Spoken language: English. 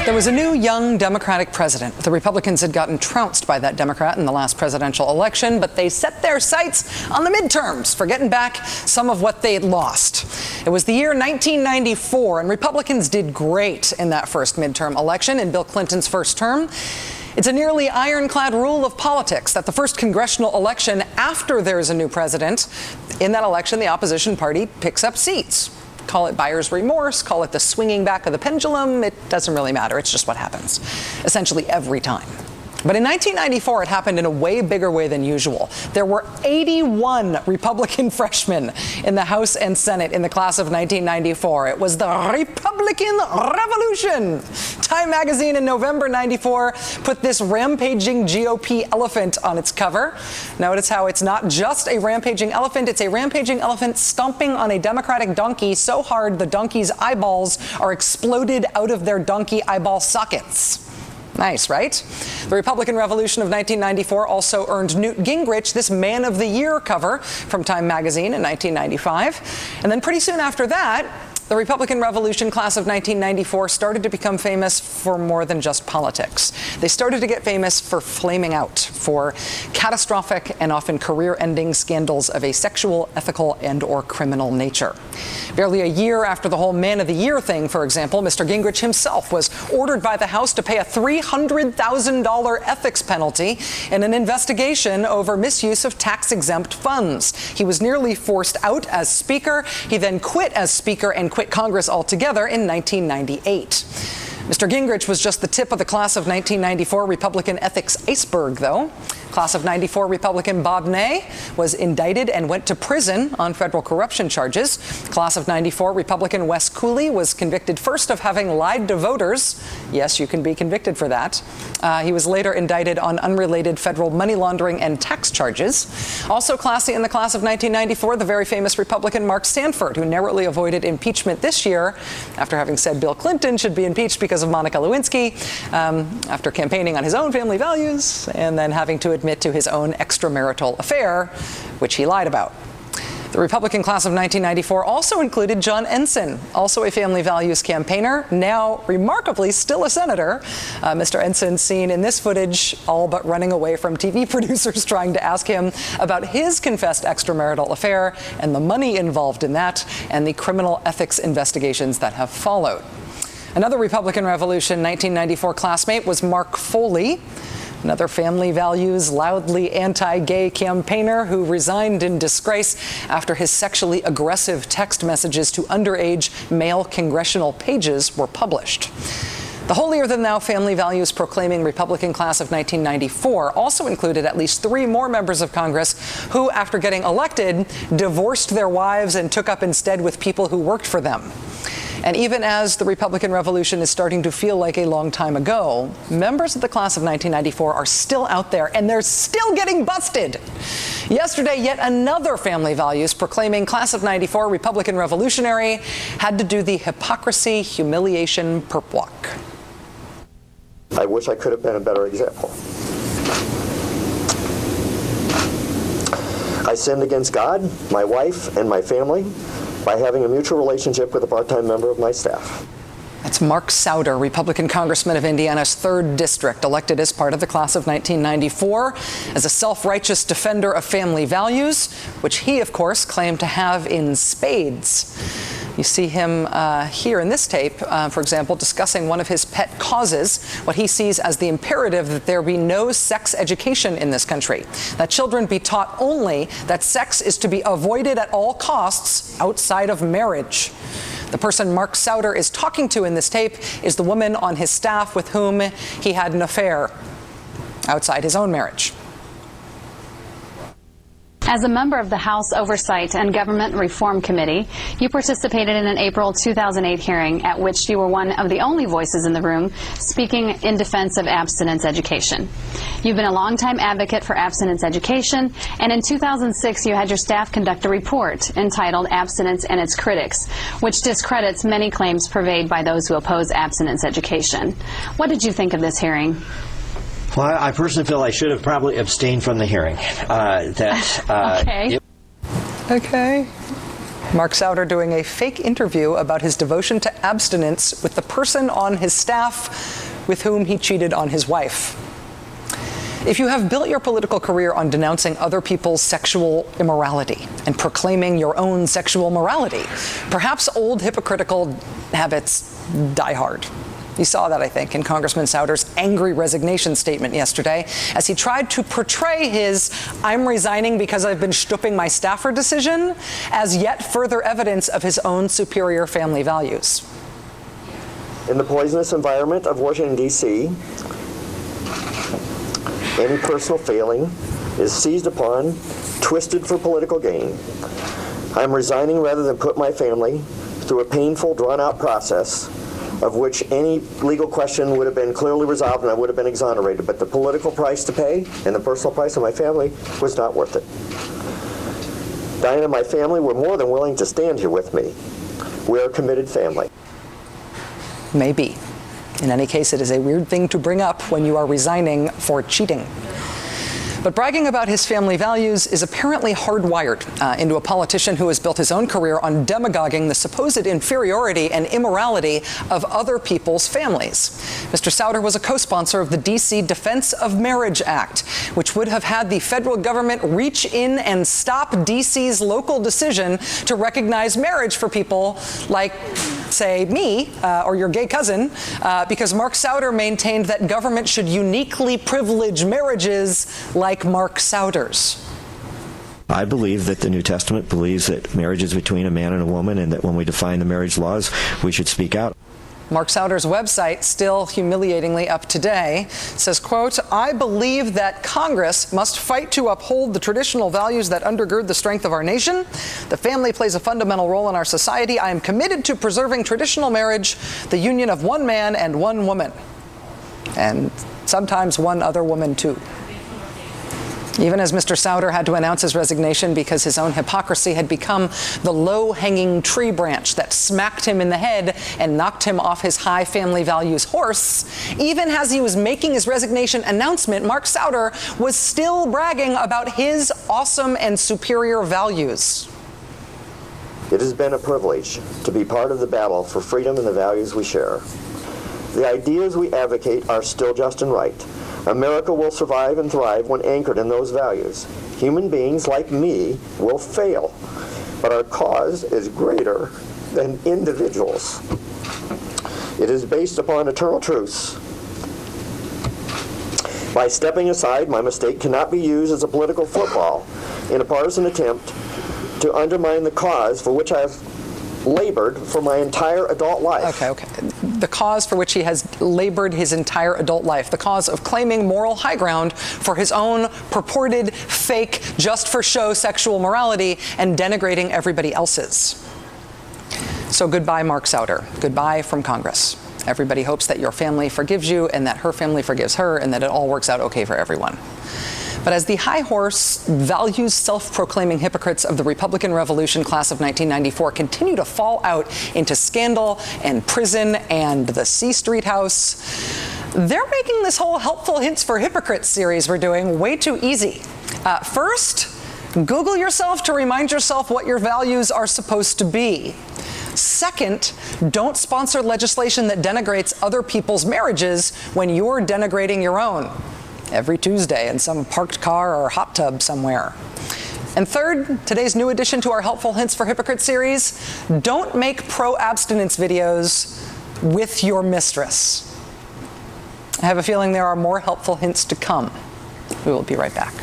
There was a new young Democratic president. The Republicans had gotten trounced by that Democrat in the last presidential election, but they set their sights on the midterms for getting back some of what they'd lost. It was the year 1994, and Republicans did great in that first midterm election in Bill Clinton's first term. It's a nearly ironclad rule of politics that the first congressional election after there's a new president, in that election, the opposition party picks up seats. Call it buyer's remorse, call it the swinging back of the pendulum, it doesn't really matter. It's just what happens, essentially every time. But in 1994, it happened in a way bigger way than usual. There were 81 Republican freshmen in the House and Senate in the class of 1994. It was the Republican Revolution. Time magazine in November 94 put this rampaging GOP elephant on its cover. Notice how it's not just a rampaging elephant, it's a rampaging elephant stomping on a Democratic donkey so hard the donkey's eyeballs are exploded out of their donkey eyeball sockets. Nice, right? The Republican Revolution of 1994 also earned Newt Gingrich this Man of the Year cover from Time magazine in 1995. And then pretty soon after that, the Republican Revolution class of 1994 started to become famous for more than just politics. They started to get famous for flaming out, for catastrophic and often career-ending scandals of a sexual, ethical, and/or criminal nature. Barely a year after the whole Man of the Year thing, for example, Mr. Gingrich himself was ordered by the House to pay a $300,000 ethics penalty in an investigation over misuse of tax-exempt funds. He was nearly forced out as Speaker. He then quit as Speaker and quit Congress altogether in 1998. Mr. Gingrich was just the tip of the class of 1994 Republican ethics iceberg, though. Class of 94 Republican Bob Ney was indicted and went to prison on federal corruption charges. Class of 94 Republican Wes Cooley was convicted first of having lied to voters. Yes, you can be convicted for that. He was later indicted on unrelated federal money laundering and tax charges. Also classy in the class of 1994, the very famous Republican Mark Sanford, who narrowly avoided impeachment this year after having said Bill Clinton should be impeached because of Monica Lewinsky, after campaigning on his own family values and then having to admit to his own extramarital affair, which he lied about. The Republican class of 1994 also included John Ensign, also a family values campaigner, now remarkably still a senator. Mr. Ensign seen in this footage all but running away from TV producers trying to ask him about his confessed extramarital affair and the money involved in that and the criminal ethics investigations that have followed. Another Republican Revolution 1994 classmate was Mark Foley, another family values, loudly anti-gay campaigner who resigned in disgrace after his sexually aggressive text messages to underage male congressional pages were published. The holier-than-thou family values proclaiming Republican class of 1994 also included at least 3 more members of Congress who, after getting elected, divorced their wives and took up instead with people who worked for them. And even as the Republican Revolution is starting to feel like a long time ago, members of the class of 1994 are still out there, and they're still getting busted. Yesterday, yet another family values proclaiming class of 94 Republican revolutionary had to do the hypocrisy, humiliation perp walk. I wish I could have been a better example. I sinned against God, my wife, and my family by having a mutual relationship with a part-time member of my staff. That's Mark Souder, Republican Congressman of Indiana's 3rd District, elected as part of the class of 1994 as a self-righteous defender of family values, which he, of course, claimed to have in spades. You see him here in this tape, for example, discussing one of his pet causes, what he sees as the imperative that there be no sex education in this country, that children be taught only that sex is to be avoided at all costs outside of marriage. The person Mark Souder is talking to in this tape is the woman on his staff with whom he had an affair outside his own marriage. As a member of the House Oversight and Government Reform Committee, you participated in an April 2008 hearing at which you were one of the only voices in the room speaking in defense of abstinence education. You've been a longtime advocate for abstinence education, and in 2006 you had your staff conduct a report entitled Abstinence and Its Critics, which discredits many claims purveyed by those who oppose abstinence education. What did you think of this hearing? Well, I personally feel I should have probably abstained from the hearing. Okay. Mark Souder doing a fake interview about his devotion to abstinence with the person on his staff with whom he cheated on his wife. If you have built your political career on denouncing other people's sexual immorality and proclaiming your own sexual morality, perhaps old hypocritical habits die hard. You saw that, I think, in Congressman Souder's angry resignation statement yesterday as he tried to portray his "I'm resigning because I've been stooping my staffer" decision as yet further evidence of his own superior family values. In the poisonous environment of Washington, D.C., any personal failing is seized upon, twisted for political gain. I'm resigning rather than put my family through a painful, drawn-out process of which any legal question would have been clearly resolved and I would have been exonerated. But the political price to pay and the personal price of my family was not worth it. Diane and my family were more than willing to stand here with me. We are a committed family. Maybe. In any case, it is a weird thing to bring up when you are resigning for cheating. But bragging about his family values is apparently hardwired into a politician who has built his own career on demagoguing the supposed inferiority and immorality of other people's families. Mr. Souder was a co-sponsor of the D.C. Defense of Marriage Act, which would have had the federal government reach in and stop D.C.'s local decision to recognize marriage for people like, say, me or your gay cousin, because Mark Souder maintained that government should uniquely privilege marriages like Mark Souder's. I believe that the New Testament believes that marriage is between a man and a woman, and that when we define the marriage laws, we should speak out. Mark Souder's website, still humiliatingly up today, says, quote, "I believe that Congress must fight to uphold the traditional values that undergird the strength of our nation. The family plays a fundamental role in our society. I am committed to preserving traditional marriage, the union of one man and one woman." And sometimes one other woman, too. Even as Mr. Souder had to announce his resignation because his own hypocrisy had become the low-hanging tree branch that smacked him in the head and knocked him off his high family values horse, even as he was making his resignation announcement, Mark Souder was still bragging about his awesome and superior values. It has been a privilege to be part of the battle for freedom and the values we share. The ideas we advocate are still just and right. America will survive and thrive when anchored in those values. Human beings like me will fail, but our cause is greater than individuals. It is based upon eternal truths. By stepping aside, my mistake cannot be used as a political football in a partisan attempt to undermine the cause for which I have labored for my entire adult life. Okay. The cause for which he has labored his entire adult life. The cause of claiming moral high ground for his own purported fake, just-for-show sexual morality and denigrating everybody else's. So goodbye, Mark Souder. Goodbye from Congress. Everybody hopes that your family forgives you and that her family forgives her and that it all works out okay for everyone. But as the high horse, values self-proclaiming hypocrites of the Republican Revolution class of 1994 continue to fall out into scandal and prison and the C Street House, they're making this whole Helpful Hints for Hypocrites series we're doing way too easy. First, Google yourself to remind yourself what your values are supposed to be. Second, don't sponsor legislation that denigrates other people's marriages when you're denigrating your own. Every Tuesday in some parked car or hot tub somewhere. And third, today's new addition to our Helpful Hints for Hypocrites series, don't make pro-abstinence videos with your mistress. I have a feeling there are more helpful hints to come. We will be right back.